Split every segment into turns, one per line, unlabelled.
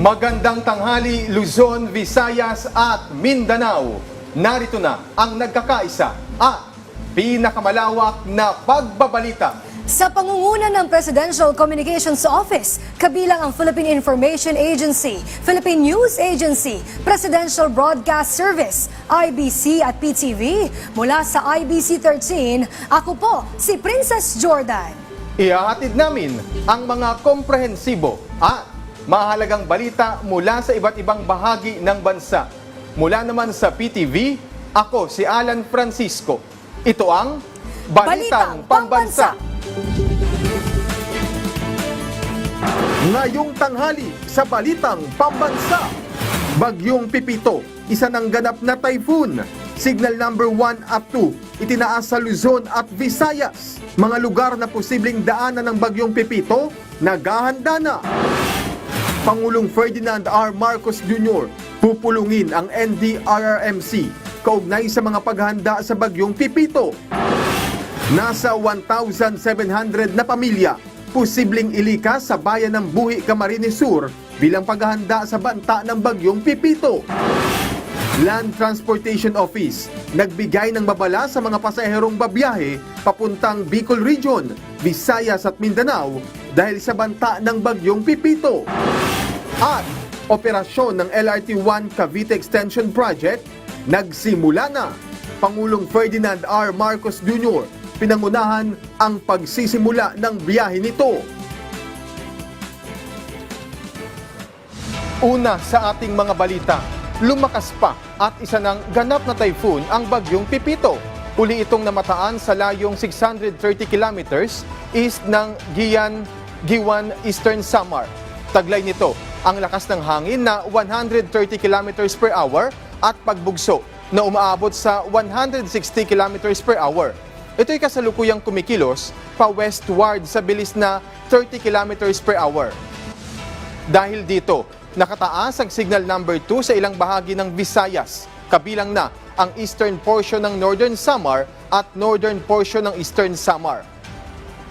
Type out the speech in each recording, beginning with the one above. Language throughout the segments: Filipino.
Magandang tanghali, Luzon, Visayas at Mindanao. Narito na ang nagkakaisa at pinakamalawak na pagbabalita.
Sa pangunguna ng Presidential Communications Office, kabilang ang Philippine Information Agency, Philippine News Agency, Presidential Broadcast Service, IBC at PTV. Mula sa IBC 13, ako po si Princess Jordan.
Ihahatid namin ang mga komprehensibo at mahalagang balita mula sa iba't ibang bahagi ng bansa. Mula naman sa PTV, ako si Alan Francisco. Ito ang Balitang Pambansa. Ngayong tanghali sa Balitang Pambansa, Bagyong Pipito, isa ng ganap na typhoon. Signal number 1 at 2, itinaas sa Luzon at Visayas. Mga lugar na posibleng daanan ng Bagyong Pipito, naghahanda na. Pangulong Ferdinand R. Marcos Jr. pupulungin ang NDRRMC kaugnay sa mga paghahanda sa Bagyong Pipito. Nasa 1,700 na pamilya posibleng ilikas sa bayan ng Buhi, Camarines Sur bilang paghahanda sa banta ng Bagyong Pipito. Land Transportation Office nagbigay ng babala sa mga pasaherong babiyahe papuntang Bicol Region, Visayas at Mindanao dahil sa banta ng Bagyong Pipito. At operasyon ng LRT-1 Cavite Extension Project nagsimula na. Pangulong Ferdinand R. Marcos Jr. pinangunahan ang pagsisimula ng biyahe nito. Una sa ating mga balita, lumakas pa at isa ng ganap na typhoon ang Bagyong Pipito. Uli itong namataan sa layong 630 kilometers east ng Giwan, Eastern Samar. Taglay nito ang lakas ng hangin na 130 kilometers per hour at pagbugso na umaabot sa 160 kilometers per hour. Ito'y kasalukuyang kumikilos pa westward sa bilis na 30 kilometers per hour. Dahil dito, nakataas ang signal number 2 sa ilang bahagi ng Visayas, kabilang na ang eastern portion ng Northern Samar at northern portion ng Eastern Samar.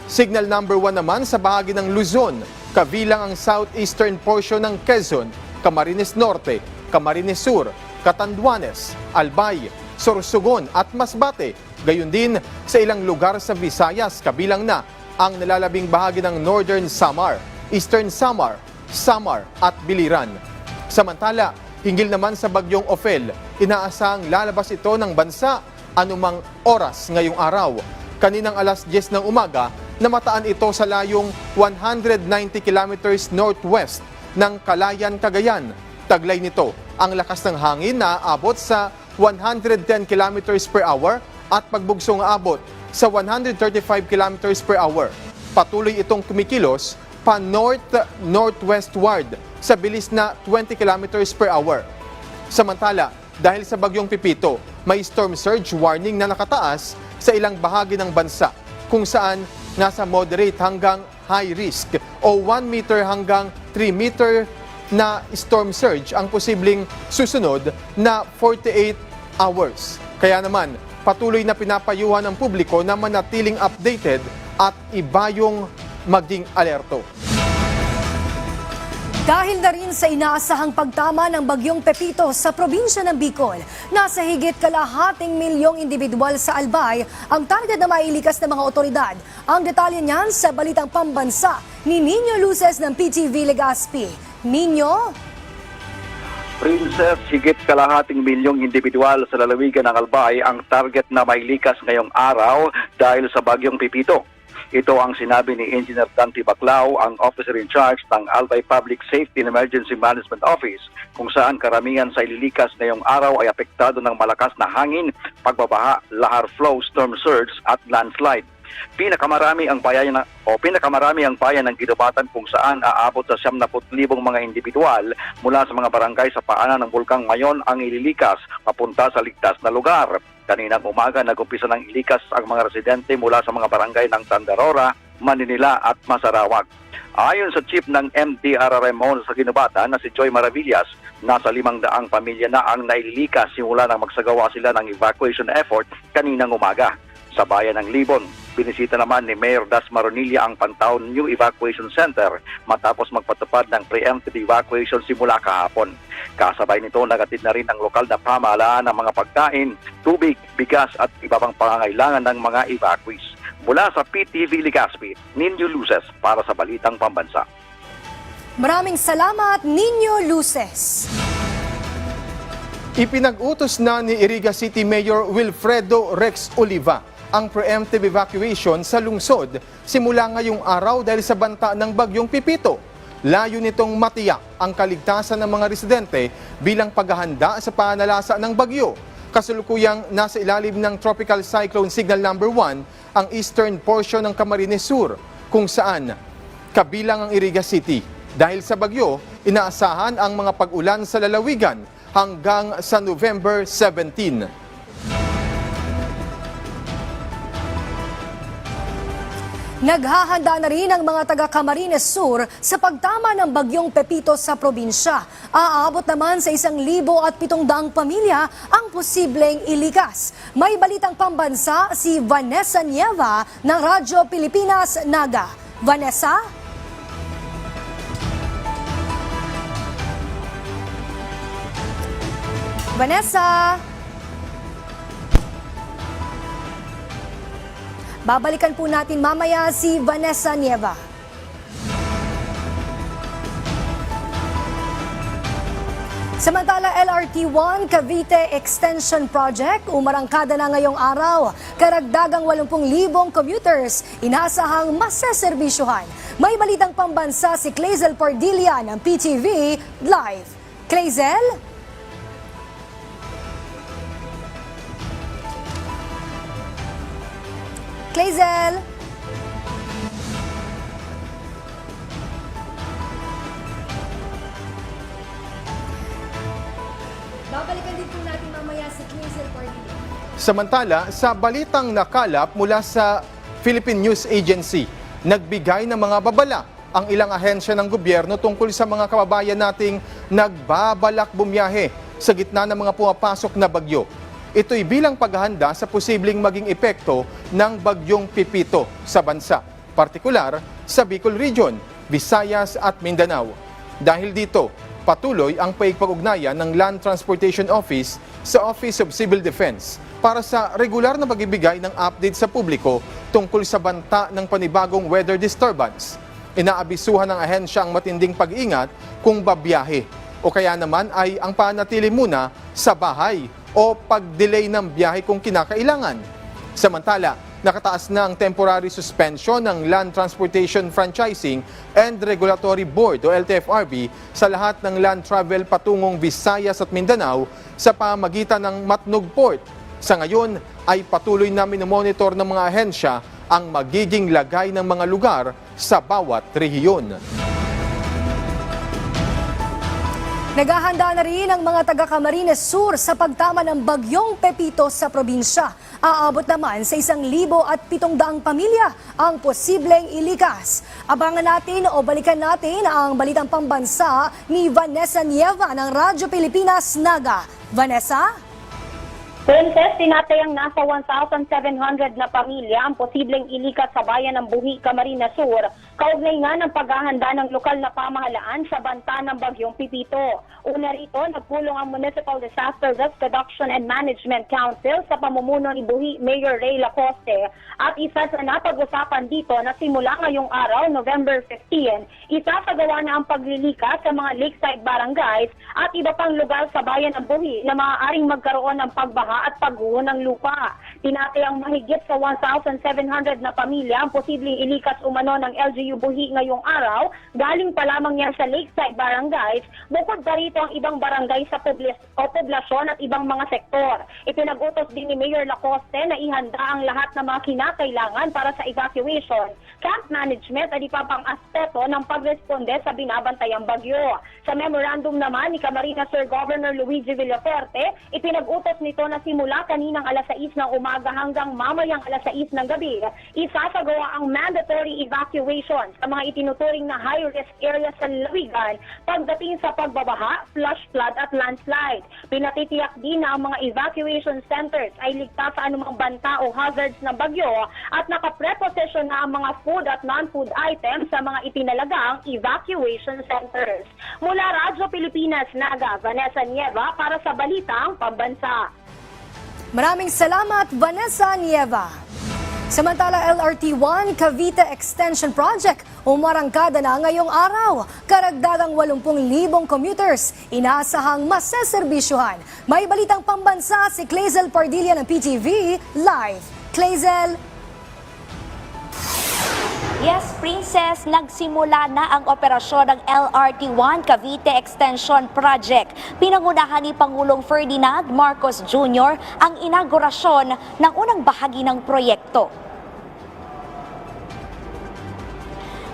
Signal number 1 naman sa bahagi ng Luzon, kabilang ang southeastern portion ng Quezon, Camarines Norte, Camarines Sur, Catanduanes, Albay, Sorsogon at Masbate. Gayon din sa ilang lugar sa Visayas, kabilang na ang nalalabing bahagi ng Northern Samar, Eastern Samar, Samar at Biliran. Samantala, hinggil naman sa Bagyong Ophel, inaasahang lalabas ito ng bansa anumang oras ngayong araw. Kaninang alas 10 ng umaga, namataan ito sa layong 190 kilometers northwest ng Calayan, Cagayan. Taglay nito ang lakas ng hangin na aabot sa 110 kilometers per hour at pagbugsong aabot sa 135 kilometers per hour. Patuloy itong kumikilos pa north-northwestward sa bilis na 20 kilometers per hour. Samantala, dahil sa Bagyong Pipito, may storm surge warning na nakataas sa ilang bahagi ng bansa kung saan nasa moderate hanggang high risk o 1 meter hanggang 3 meter na storm surge ang posibleng susunod na 48 hours. Kaya naman, patuloy na pinapayuhan ng publiko na manatiling updated at ibayong maging alerto.
Dahil na rin sa inaasahang pagtama ng Bagyong Pepito sa probinsya ng Bicol, nasa higit kalahating milyong individual sa Albay ang target na mailikas ng mga otoridad. Ang detalye niyan sa Balitang Pambansa ni Nino Luces ng PTV Legazpi. Nino?
Princess, higit kalahating milyong individual sa lalawigan ng Albay ang target na mailikas ngayong araw dahil sa Bagyong Pipito. Ito ang sinabi ni Engineer Dante Baclao, ang officer in charge ng Albay Public Safety and Emergency Management Office, kung saan karamihan sa ililikas ngayong araw ay apektado ng malakas na hangin, pagbabaha, lahar flow, storm surge at landslide. Pinakamarami ang bayan ng Ginobatan kung saan aabot sa 70,000 mga individual mula sa mga barangay sa paanan ng Bulkang Mayon ang ililikas papunta sa ligtas na lugar. Kaninang umaga nag-umpisa ng ilikas ang mga residente mula sa mga barangay ng Tandarora, Maninila at Masarawak. Ayon sa chief ng MDRRMO sa Ginobatan na si Joy Maravillas, nasa 500 pamilya na ang naililikas simula nang magsagawa sila ng evacuation effort kaninang umaga. Sa bayan ng Libon, binisita naman ni Mayor Das Maronilla ang Pantaon New Evacuation Center matapos magpatupad ng preemptive evacuation simula kahapon. Kasabay nito, nagatid na rin ang lokal na pamahalaan ng mga pagkain, tubig, bigas at iba pang pangangailangan ng mga evacuees. Mula sa PTV Legazpi, Ninyo Luces para sa Balitang Pambansa.
Maraming salamat, Nino Luces.
Ipinag-utos na ni Iriga City Mayor Wilfredo Rex Oliva ang preemptive evacuation sa lungsod simula ngayong araw dahil sa banta ng bagyong Pipito. Layo nitong matiyak ang kaligtasan ng mga residente bilang paghahanda sa pananalasa ng bagyo. Kasalukuyang nasa ilalim ng Tropical Cyclone Signal Number 1 ang eastern portion ng Camarines Sur, kung saan kabilang ang Iriga City. Dahil sa bagyo, inaasahan ang mga pag-ulan sa lalawigan hanggang sa November 17.
Naghahanda na rin ang mga taga Camarines Sur sa pagtama ng bagyong Pepito sa probinsya. Aabot naman sa 1,700 pamilya ang posibleng ilikas. May balitang pambansa si Vanessa Nieva ng Radyo Pilipinas Naga. Vanessa? Vanessa? Babalikan po natin mamaya si Vanessa Nieva. Samantala, LRT1 Cavite Extension Project umarangkada na ngayong araw. Karagdagang 80,000 commuters inaasahang maseserbisyuhan. May balitang pambansa si Clazel Pardilla ng PTV Live. Clazel? Clazel? Babalikan din po natin mamaya si Clazel Pardilla.
Samantala, sa balitang nakalap mula sa Philippine News Agency, nagbigay ng mga babala ang ilang ahensya ng gobyerno tungkol sa mga kababayan nating nagbabalak bumiyahe sa gitna ng mga pumapasok na bagyo. Ito'y bilang paghahanda sa posibleng maging epekto ng bagyong Pipito sa bansa, partikular sa Bicol Region, Visayas at Mindanao. Dahil dito, patuloy ang paikpag-ugnayan ng Land Transportation Office sa Office of Civil Defense para sa regular na pagbibigay ng update sa publiko tungkol sa banta ng panibagong weather disturbance. Inaabisuhan ng ahensya ang matinding pag-ingat kung babiyahe o kaya naman ay ang panatili muna sa bahay o pag-delay ng biyahe kung kinakailangan. Samantala, nakataas na ang temporary suspension ng Land Transportation Franchising and Regulatory Board o LTFRB sa lahat ng land travel patungong Visayas at Mindanao sa pamagitan ng Matnog Port. Sa ngayon ay patuloy na minomonitor ng mga ahensya ang magiging lagay ng mga lugar sa bawat rehiyon.
Naghahanda na rin ang mga taga Camarines Sur sa pagtama ng bagyong Pepito sa probinsya. Aabot naman sa 1,700 pamilya ang posibleng ilikas. Abangan natin o balikan natin ang balitang pambansa ni Vanessa Nieva ng Radyo Pilipinas Naga. Vanessa?
Princess, tinatayang nasa 1,700 na pamilya ang posibleng ilikas sa bayan ng Buhi, Camarines Sur, kaugnay nga ng paghahanda ng lokal na pamahalaan sa banta ng bagyong Pipito. Una rito, nagpulong ang Municipal Disaster Risk Reduction and Management Council sa pamumuno ni Buhi Mayor Ray Lacoste. At isa sa napag-usapan dito na simula ngayong araw, November 15, isasagawa na ang paglilikas sa mga lakeside barangays at iba pang lugar sa bayan ng Buhi na maaaring magkaroon ng pagbaha at pagguho ng lupa. Tinatayang mahigit sa 1,700 na pamilya ang posibleng ilikas umano ng LGU Buhi ngayong araw, galing pa lamang yan sa lakeside barangays, bukod pa rito ang ibang barangay sa poblasyon at ibang mga sektor. Ipinag-utos din ni Mayor Lacoste na ihanda ang lahat ng mga kinakailangan para sa evacuation, camp management at iba pang aspeto ng pagresponde sa binabantayang bagyo. Sa memorandum naman ni Camarines Sur Governor Luigi Villafuerte, ipinag-utos nito na simula kaninang alas 6 ng umaga hanggang mamayang alas 6 ng gabi, isasagawa ang mandatory evacuation sa mga itinuturing na high-risk areas sa lalawigan pagdating sa pagbabaha, flash flood at landslide. Pinatitiyak din na ang mga evacuation centers ay ligtas sa anumang banta o hazards ng bagyo at nakapreposisyon na ang mga food at non-food items sa mga itinalagang evacuation centers. Mula Radyo Pilipinas, Naga, Vanessa Nieva para sa Balitang Pambansa.
Maraming salamat, Vanessa Nieva. Samantala, LRT-1 Cavite Extension Project umarangkada na ngayong araw. Karagdagang 80,000 commuters inaasahang maseserbisyuhan. May Balitang Pambansa si Clazel Pardilla ng PTV Live. Clazel.
Yes, Princess, nagsimula na ang operasyon ng LRT-1 Cavite Extension Project. Pinangunahan ni Pangulong Ferdinand Marcos Jr. ang inaugurasyon ng unang bahagi ng proyekto.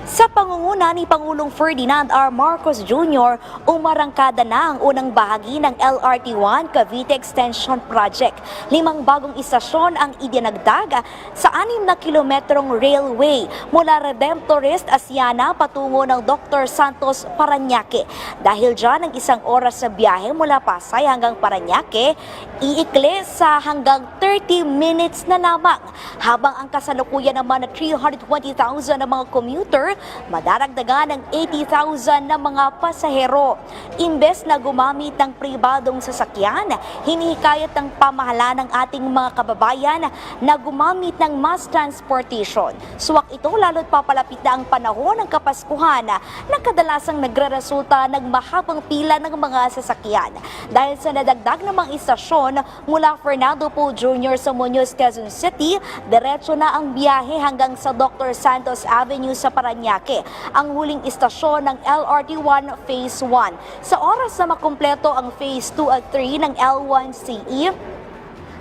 Sa pangunguna ni Pangulong Ferdinand R. Marcos Jr., umarangkada na ang unang bahagi ng LRT-1 Cavite Extension Project. 5 bagong istasyon ang idinagdag sa 6 na kilometrong railway mula Redemptorist Asiana patungo ng Dr. Santos Parañaque. Dahil dyan ang 1 oras sa biyahe mula Pasay hanggang Parañaque, iikli sa hanggang 30 minutes na lamang. Habang ang kasalukuyan naman na 320,000 na mga commuter, madaragdagan ng 80,000 na mga pasahero. Imbes na gumamit ng pribadong sasakyan, hinihikayat ng pamahalaan ng ating mga kababayan na gumamit ng mass transportation. Suwak ito lalo't papalapit na ang panahon ng Kapaskuhan na kadalasang nagreresulta ng mahabang pila ng mga sasakyan. Dahil sa nadagdag na mga istasyon mula Fernando Poe Jr. sa Muñoz, Quezon City, diretso na ang biyahe hanggang sa Dr. Santos Avenue sa Parañaque, ang huling istasyon ng LRT-1 Phase 1. Sa oras na makumpleto ang Phase 2 at 3 ng L1CE,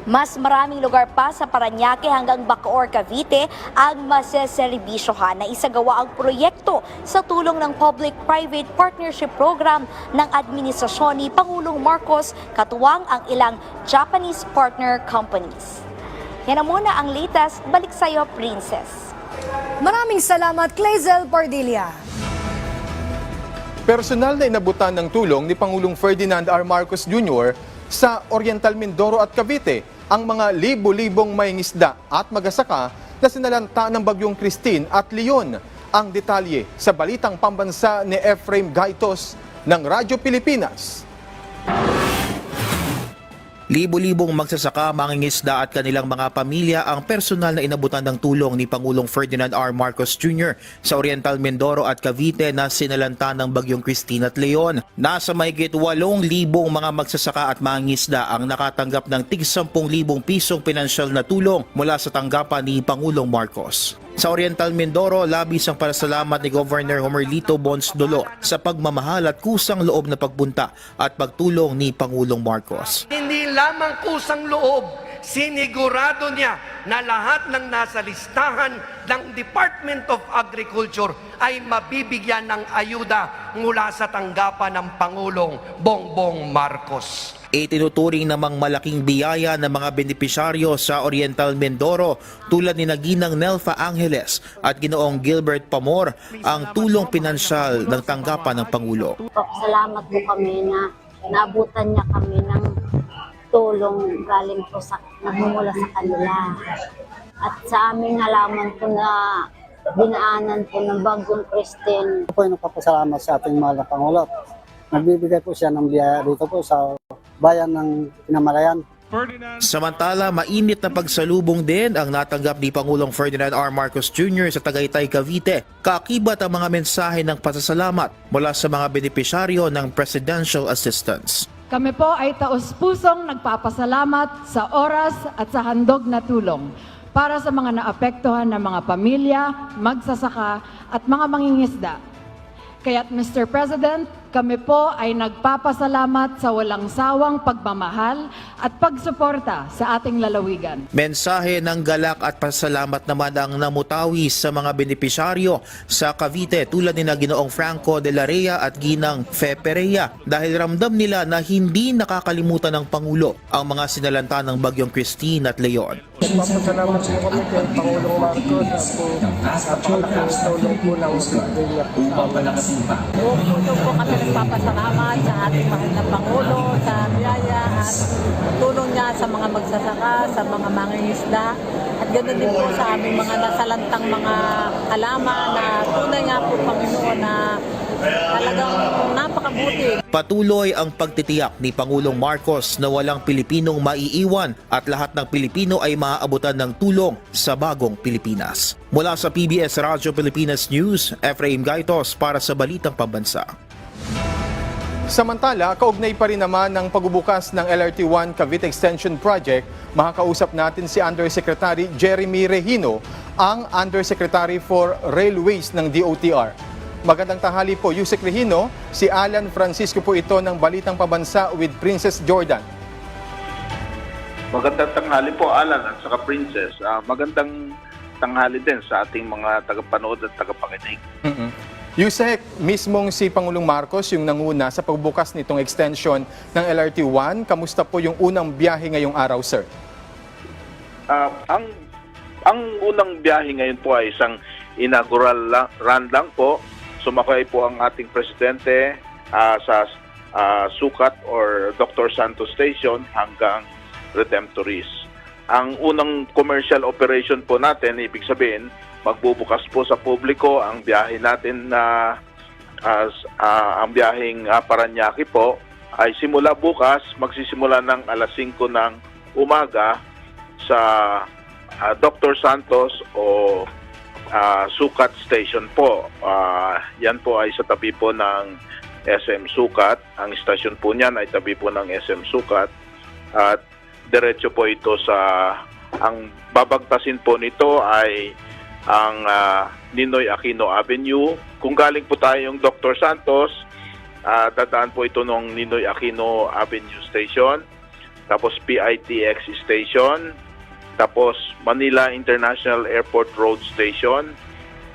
mas maraming lugar pa sa Parañaque hanggang Bacoor, Cavite ang maseserbisyohan na isagawa ang proyekto sa tulong ng Public-Private Partnership Program ng Administrasyon ni Pangulong Marcos, katuwang ang ilang Japanese partner companies. Yan na muna ang latest. Balik sa iyo, Princess.
Maraming salamat, Clazel Pardilla.
Personal na inabutan ng tulong ni Pangulong Ferdinand R. Marcos Jr. sa Oriental Mindoro at Cavite ang mga libo-libong mangingisda at magsasaka na sinalanta ng bagyong Christine at Leon. Ang detalye sa Balitang Pambansa ni Efraim Gaitos ng Radyo Pilipinas.
Libo-libong magsasaka, mangingisda at kanilang mga pamilya ang personal na inabutan ng tulong ni Pangulong Ferdinand R. Marcos Jr. sa Oriental Mindoro at Cavite na sinalanta ng bagyong Christine at Leon. Nasa mahigit 8,000 mga magsasaka at mangingisda ang nakatanggap ng tig 10,000 pisong pinansyal na tulong mula sa tanggapan ni Pangulong Marcos. Sa Oriental Mindoro, labis ang pasasalamat ni Governor Homerlito Bons Dolo sa pagmamahal at kusang loob na pagpunta at pagtulong ni Pangulong Marcos.
Hindi lamang kusang loob, sinigurado niya na lahat ng nasa listahan ng Department of Agriculture ay mabibigyan ng ayuda mula sa tanggapan ng Pangulong Bongbong Marcos.
Itinuturing namang malaking biyaya ng mga benepisyaryo sa Oriental Mindoro tulad ni Naginang Nelfa Angeles at Ginoong Gilbert Pamor ang tulong pinansyal ng tanggapan ng Pangulo.
Salamat po kami na naabutan niya kami ng tulong galing po sa nagmumula sa kanila. At sa aming halaman po na dinaanan po ng bagyong Christine.
Po ay nagpapasalamat sa ating mahal na Pangulo. Nagbibigay po siya ng biyaya dito po sa bayan ng Pinamalayan.
Samantala, mainit na pagsalubong din ang natanggap ni Pangulong Ferdinand R. Marcos Jr. sa Tagaytay, Cavite. Kaakibat ang mga mensahe ng pasasalamat mula sa mga benepisyaryo ng Presidential Assistance.
Kami po ay taos-pusong nagpapasalamat sa oras at sa handog na tulong para sa mga naapektuhan ng mga pamilya, magsasaka at mga mangingisda. Kaya't Mr. President, kami po ay nagpapasalamat sa walang sawang pagmamahal at pagsuporta sa ating lalawigan.
Mensahe ng galak at pasalamat naman ang namutawi sa mga benepisyaryo sa Cavite tulad ni Ginoong Franco de la Rea at Ginang Fe Perea dahil ramdam nila na hindi nakakalimutan ng Pangulo ang mga sinalanta ng Bagyong Christine at Leon.
Papasalamat po kami kay Pangulong Marcos at po napakalaking tulong po ng Victoria po.
Puso po kami nagpapasalamat sa ating mahal na Pangulo, sa biyaya at tulong niya sa mga magsasaka, sa mga mangingisda at ganoon din po sa aming mga nasalantang mga halaman na tunay nga po Panginoon na talagang napakabuti.
Patuloy ang pagtitiyak ni Pangulong Marcos na walang Pilipinong maiiwan at lahat ng Pilipino ay maaabutan ng tulong sa bagong Pilipinas. Mula sa PBS Radyo Pilipinas News, Efraim Gaitos para sa Balitang Pambansa.
Samantala, kaugnay pa rin naman ng pagbubukas ng LRT-1 Cavite Extension Project, makakausap natin si Undersecretary Jeremy Regino, ang Undersecretary for Railways ng DOTR. Magandang tanghali po, Yusek Regino. Si Alan Francisco po ito ng Balitang Pambansa with Princess Jordan.
Magandang tanghali po, Alan at saka Princess. Magandang tanghali din sa ating mga tagapanood at tagapakinig.
Yusek, mismong si Pangulong Marcos yung nanguna sa pagbukas nitong extension ng LRT-1. Kamusta po yung unang biyahe ngayong araw, sir?
Ang unang biyahe ngayon po ay isang inaugural run lang po. Sumakay po ang ating presidente sa Sukat or Dr. Santos Station hanggang Redemptoris. Ang unang commercial operation po natin, ibig sabihin, magbubukas po sa publiko ang biyahe natin na ang biyaheng Parañaque po ay simula bukas, magsisimula ng alas 5 ng umaga sa Dr. Santos o Sukat Station po. Yan po ay sa tabi po ng SM Sukat. Ang istasyon po niyan ay tabi po ng SM Sukat. At diretso po ito sa, ang babagtasin po nito ay ang Ninoy Aquino Avenue. Kung galing po tayong Dr. Santos, dadaan po ito ng Ninoy Aquino Avenue Station. Tapos PITX Station. Tapos Manila International Airport Road Station,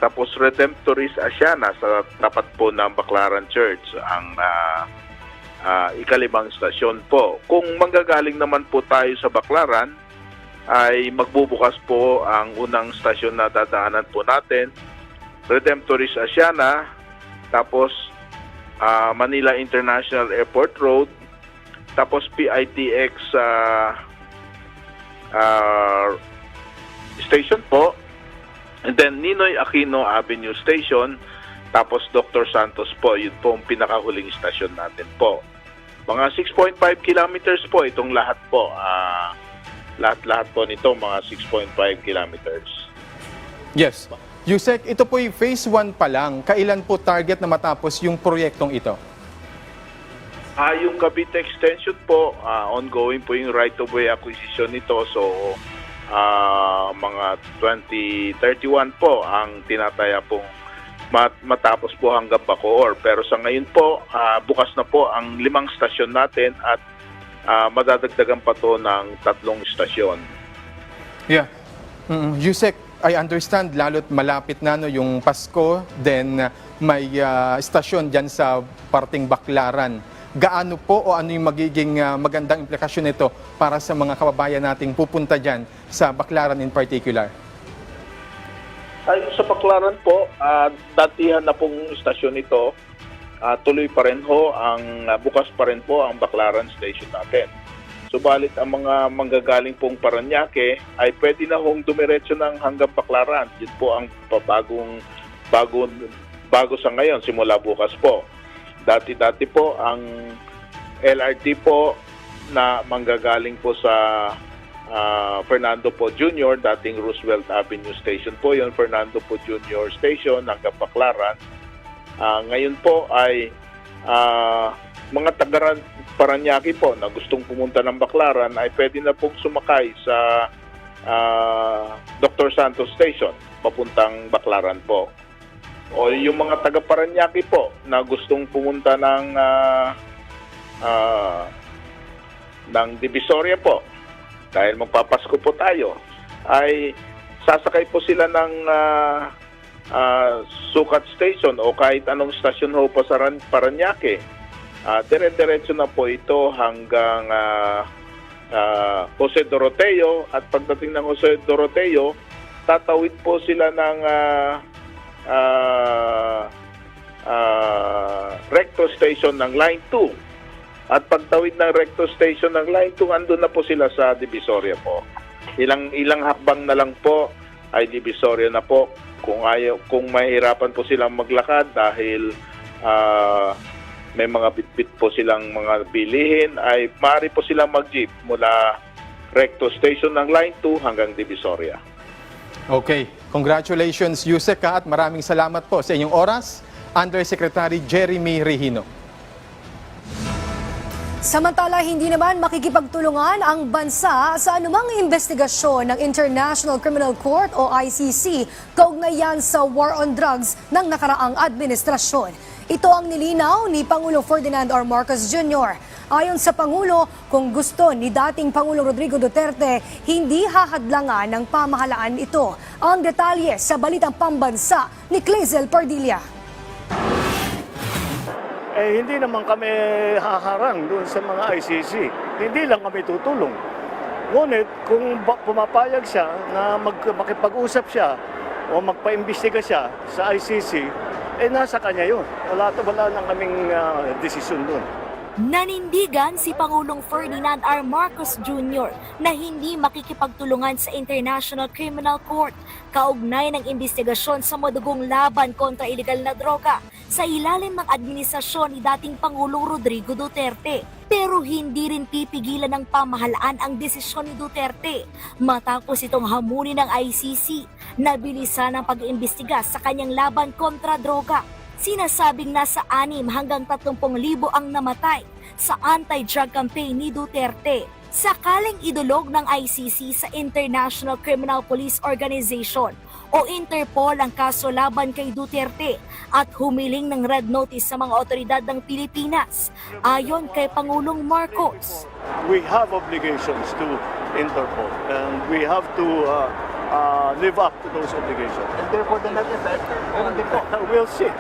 tapos Redemptoris Asiana sa tapat po ng Baclaran Church ang ikalimang stasyon po. Kung manggagaling naman po tayo sa Baclaran, ay magbubukas po ang unang stasyon na dadaanan po natin, Redemptoris Asiana, tapos Manila International Airport Road, tapos PITX station po, and then Ninoy Aquino Avenue Station, tapos Dr. Santos po, yun po ang pinakahuling stasyon natin po. Mga 6.5 kilometers po itong lahat po. Lahat po nito mga 6.5 kilometers.
Yes. Yusek, ito po yung phase 1 pa lang. Kailan po target na matapos yung proyektong ito?
Yung Cavite Extension po, ongoing po yung right-of-way acquisition nito. So, mga 2031 po ang tinataya pong matapos po hanggang Bacoor. Pero sa ngayon po, bukas na po ang 5 stasyon natin at madadagdagan pa to ng 3 stasyon.
Yeah. Yusek, I understand lalo't malapit na no, yung Pasko, then may stasyon dyan sa parting Baclaran. Gaano po o ano yung magiging magandang implikasyon nito para sa mga kababayan nating pupunta dyan sa Baclaran in particular?
Sa Baclaran po, datihan na pong istasyon ito, tuloy pa rin ho, bukas pa rin po ang Baclaran Station natin. Subalit ang mga manggagaling pong Parañaque ay pwede na hong dumiretso ng hanggang Baclaran. Yun po ang bago sa ngayon, simula bukas po. Dati-dati po ang LRT po na manggagaling po sa Fernando Po Jr., dating Roosevelt Avenue Station po yun, Fernando Po Jr. Station hanggang Baclaran. Ngayon po ay mga taga Parañaque po na gustong pumunta ng Baclaran ay pwede na pong sumakay sa Dr. Santos Station papuntang Baclaran po. o yung mga taga Parañaque po na gustong pumunta ng Divisoria po, dahil magpapasko po tayo, ay sasakay po sila ng Sukat Station o kahit anong stasyon ho po sa Parañaque. Dire-diretso na po ito hanggang Jose Doroteo, at pagdating ng Jose Doroteo, tatawid po sila ng Recto Station ng Line 2. At pagtawid ng Recto Station ng Line 2, andun na po sila sa Divisoria po. Ilang hakbang na lang po ay Divisoria na po. Kung mahirapan po silang maglakad dahil may mga bitbit po silang mga bilihin, ay maaari po silang mag-jeep mula Recto Station ng Line 2 hanggang Divisoria.
Okay, congratulations Yusek at maraming salamat po sa inyong oras, Undersecretary Jeremy Rehino.
Samantala, hindi naman makikipagtulungan ang bansa sa anumang investigasyon ng International Criminal Court o ICC kaugnayan sa war on drugs ng nakaraang administrasyon. Ito ang nilinaw ni Pangulong Ferdinand R. Marcos Jr. Ayon sa Pangulo, kung gusto ni dating Pangulong Rodrigo Duterte, hindi hahadlangan ng pamahalaan ito. Ang detalye sa Balitang Pambansa ni Clazel Pardilla.
Hindi naman kami haharang doon sa mga ICC. Hindi lang kami tutulong. Ngunit kung pumapayag siya na makipag-usap siya o magpa-imbestiga siya sa ICC, nasa kanya yun. Wala nang kaming desisyon doon.
Nanindigan si Pangulong Ferdinand R. Marcos Jr. na hindi makikipagtulungan sa International Criminal Court kaugnay ng investigasyon sa madugong laban kontra ilegal na droga sa ilalim ng administrasyon ni dating Pangulong Rodrigo Duterte. Pero hindi rin pipigilan ng pamahalaan ang desisyon ni Duterte matapos itong hamunin ng ICC na bilisan ang pag-iimbestiga sa kanyang laban kontra droga. Sinasabing nasa 6 hanggang 30,000 ang namatay sa anti-drug campaign ni Duterte. Sakaling idulog ng ICC sa International Criminal Police Organization o Interpol ang kaso laban kay Duterte at humiling ng red notice sa mga otoridad ng Pilipinas, ayon kay Pangulong Marcos.
We have obligations to Interpol and we have to live up to those obligations.
And therefore, the net effect,
We'll see.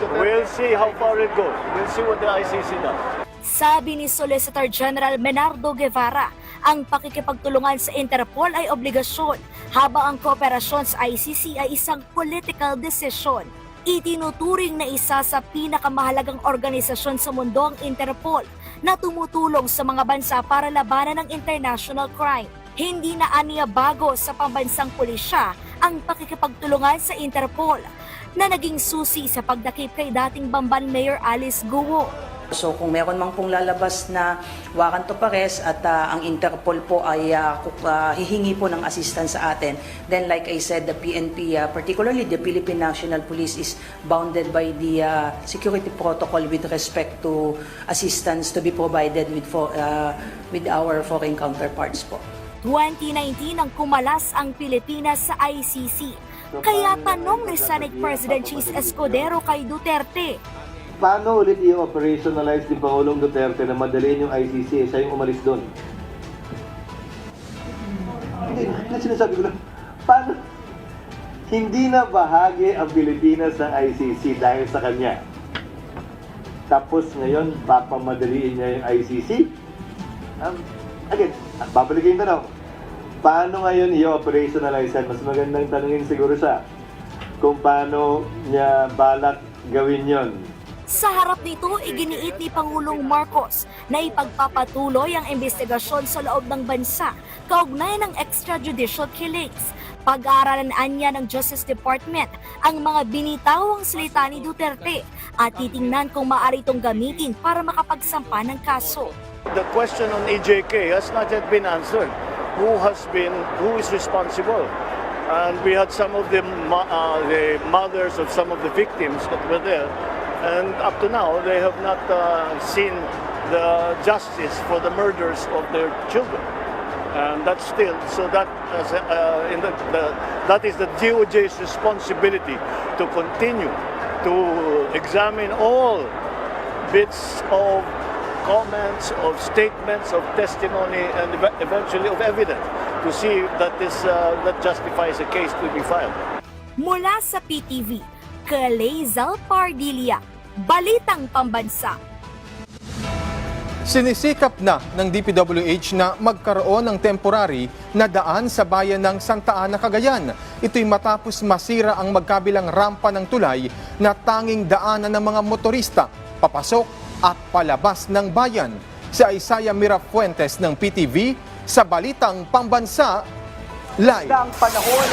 We'll see how far it goes. We'll see what the ICC does.
Sabi ni Solicitor General Menardo Guevara, ang pakikipagtulungan sa Interpol ay obligasyon, habang ang kooperasyon sa ICC ay isang political decision. Itinuturing na isa sa pinakamahalagang organisasyon sa mundo ang Interpol na tumutulong sa mga bansa para labanan ng international crime. Hindi na aniya bago sa pambansang pulisya ang pakikipagtulungan sa Interpol na naging susi sa pagdakip kay dating Bamban Mayor Alice Guo.
So kung meron mang pong lalabas na warrant of arrest at ang Interpol po ay hihingi po ng assistance sa atin, then like I said, the PNP, particularly the Philippine National Police, is bounded by the security protocol with respect to assistance to be provided with our foreign counterparts po.
2019 ang kumalas ang Pilipinas sa ICC. Kaya tanong ni Senate President Chis Escudero kay Duterte,
paano ulit i-operationalize ni Pangulong Duterte na madaliin yung ICC, siya yung umalis doon? Hindi, sinasabi ko lang, paano? Hindi na bahagi ang Pilipinas ng ICC dahil sa kanya. Tapos ngayon, papamadaliin niya yung ICC? Again, babalikin ko na. Paano ngayon i-operationalize yan? Mas magandang tanungin siguro siya kung paano niya balak gawin yon.
Sa harap nito, iginiit ni Pangulong Marcos na ipagpapatuloy ang investigasyon sa loob ng bansa kaugnay ng extrajudicial killings. Pag-aaralan niya ng Justice Department ang mga binitawang salita ni Duterte at titingnan kung maaari itong gamitin para makapagsampa ng kaso.
The question on EJK has not yet been answered. Who is responsible? And we had some of the mothers of some of the victims that were there. And up to now, they have not seen the justice for the murders of their children. And that's still, so that that is the DOJ's responsibility to continue to examine all bits of comments, of statements, of testimony, and eventually of evidence to see that that justifies a case to be filed.
Mula sa PTV, Kalezal Pardilla, Balitang Pambansa.
Sinisikap na ng DPWH na magkaroon ng temporary na daan sa bayan ng Santa Ana, Cagayan. Ito'y matapos masira ang magkabilang rampa ng tulay na tanging daanan ng mga motorista, papasok at palabas ng bayan. Si Isaiah Mirafuentes ng PTV sa Balitang Pambansa, live.
Ang panahon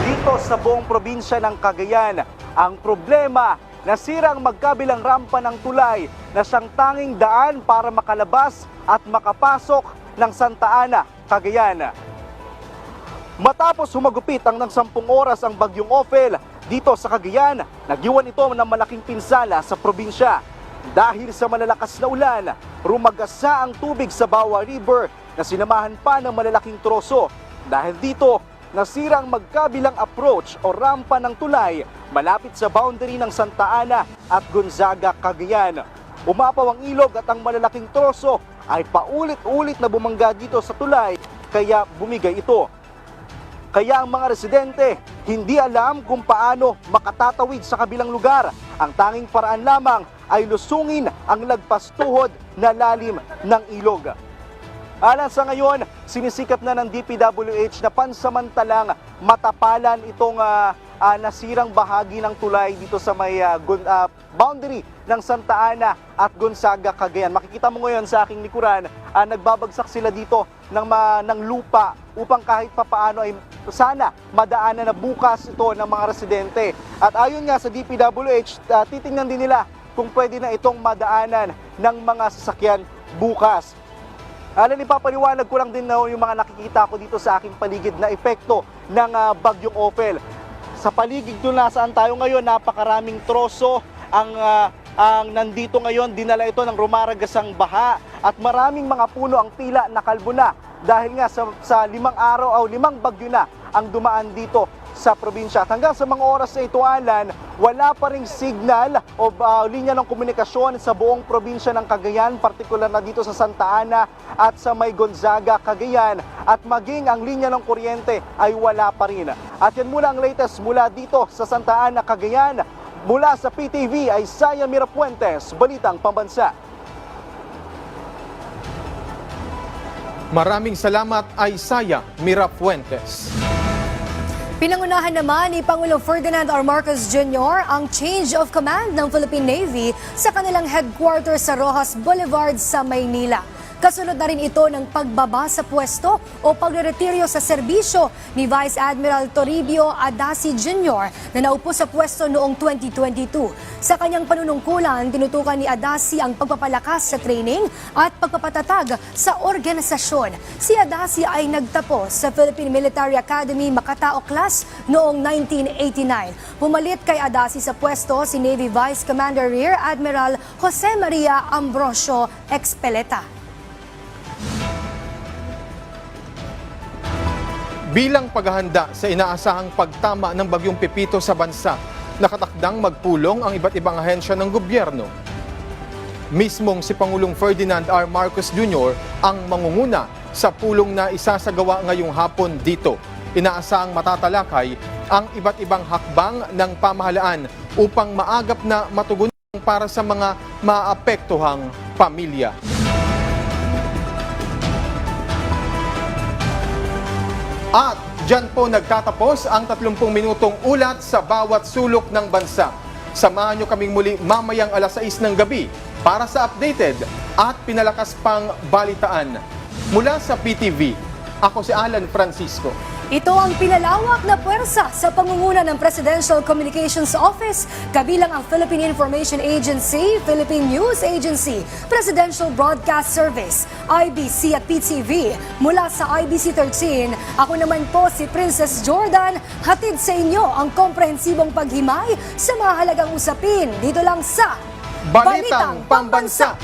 dito sa buong probinsya ng Cagayan. Ang problema, nasira ang magkabilang rampa ng tulay na siyang tanging daan para makalabas at makapasok ng Santa Ana, Cagayan. Matapos humagupit ang ng 10 oras ang bagyong Ophel dito sa Cagayan, nagiwan ito ng malaking pinsala sa probinsya. Dahil sa malalakas na ulan, rumagasa ang tubig sa Bawa River na sinamahan pa ng malalaking troso. Dahil dito, nasira ang magkabilang approach o rampa ng tulay malapit sa boundary ng Santa Ana at Gonzaga, Cagayan. Umapaw ang ilog at ang malalaking troso ay paulit-ulit na bumangga dito sa tulay kaya bumigay ito. Kaya ang mga residente hindi alam kung paano makatatawid sa kabilang lugar. Ang tanging paraan lamang ay lusungin ang lagpas tuhod na lalim ng ilog. Alang sa ngayon, sinisikap na ng DPWH na pansamantalang matapalan itong nasirang bahagi ng tulay dito sa may boundary ng Santa Ana at Gonzaga, Cagayan. Makikita mo ngayon sa aking likuran, nagbabagsak sila dito ng lupa upang kahit papaano ay sana madaanan na bukas ito ng mga residente. At ayon nga sa DPWH, titingnan din nila kung pwede na itong madaanan ng mga sasakyan bukas. Ipapaliwanag ko lang din na yung mga nakikita ko dito sa aking paligid na epekto ng bagyong Ophel. Sa paligid doon nasaan tayo ngayon, napakaraming troso ang nandito ngayon. Dinala ito ng rumaragasang baha at maraming mga puno ang tila nakalbo na dahil nga sa 5 araw o 5 bagyo na ang dumaan dito sa probinsya. At hanggang sa mga oras na ito, Alan, wala pa ring signal o linya ng komunikasyon sa buong probinsya ng Cagayan, partikular na dito sa Santa Ana at sa may Gonzaga, Cagayan, at maging ang linya ng kuryente ay wala pa rin. At yan muna ang latest mula dito sa Santa Ana, Cagayan. Mula sa PTV, Isaiah Mirafuentes, Balitang Pambansa.
Maraming salamat, Isaiah Mirafuentes.
Pinangunahan naman ni Pangulong Ferdinand R. Marcos Jr. ang change of command ng Philippine Navy sa kanilang headquarters sa Rojas Boulevard sa Maynila. Kasunod na rin ito ng pagbaba sa pwesto o pagreretiryo sa serbisyo ni Vice Admiral Toribio Adasi Jr. na naupo sa pwesto noong 2022. Sa kanyang panunungkulan, tinutukan ni Adasi ang pagpapalakas sa training at pagpapatatag sa organisasyon. Si Adasi ay nagtapos sa Philippine Military Academy Makatao Class noong 1989. Pumalit kay Adasi sa pwesto si Navy Vice Commander Rear Admiral Jose Maria Ambrosio Expeleta.
Bilang paghahanda sa inaasahang pagtama ng bagyong Pepito sa bansa, nakatakdang magpulong ang iba't ibang ahensya ng gobyerno. Mismong si Pangulong Ferdinand R. Marcos Jr. ang mangunguna sa pulong na isasagawa ngayong hapon dito. Inaasahang matatalakay ang iba't ibang hakbang ng pamahalaan upang maagap na matugunan para sa mga maapektuhang pamilya. At dyan po nagtatapos ang 30 minutong ulat sa bawat sulok ng bansa. Samahan nyo kaming muli mamayang 6:00 ng gabi para sa updated at pinalakas pang balitaan. Mula sa PTV, ako si Alan Francisco.
Ito ang pinalawak na puwersa sa pangunguna ng Presidential Communications Office, kabilang ang Philippine Information Agency, Philippine News Agency, Presidential Broadcast Service, IBC at PTV. Mula sa IBC 13, ako naman po si Princess Jordan, hatid sa inyo ang komprehensibong paghimay sa mahalagang usapin dito lang sa
Balitang Pambansa.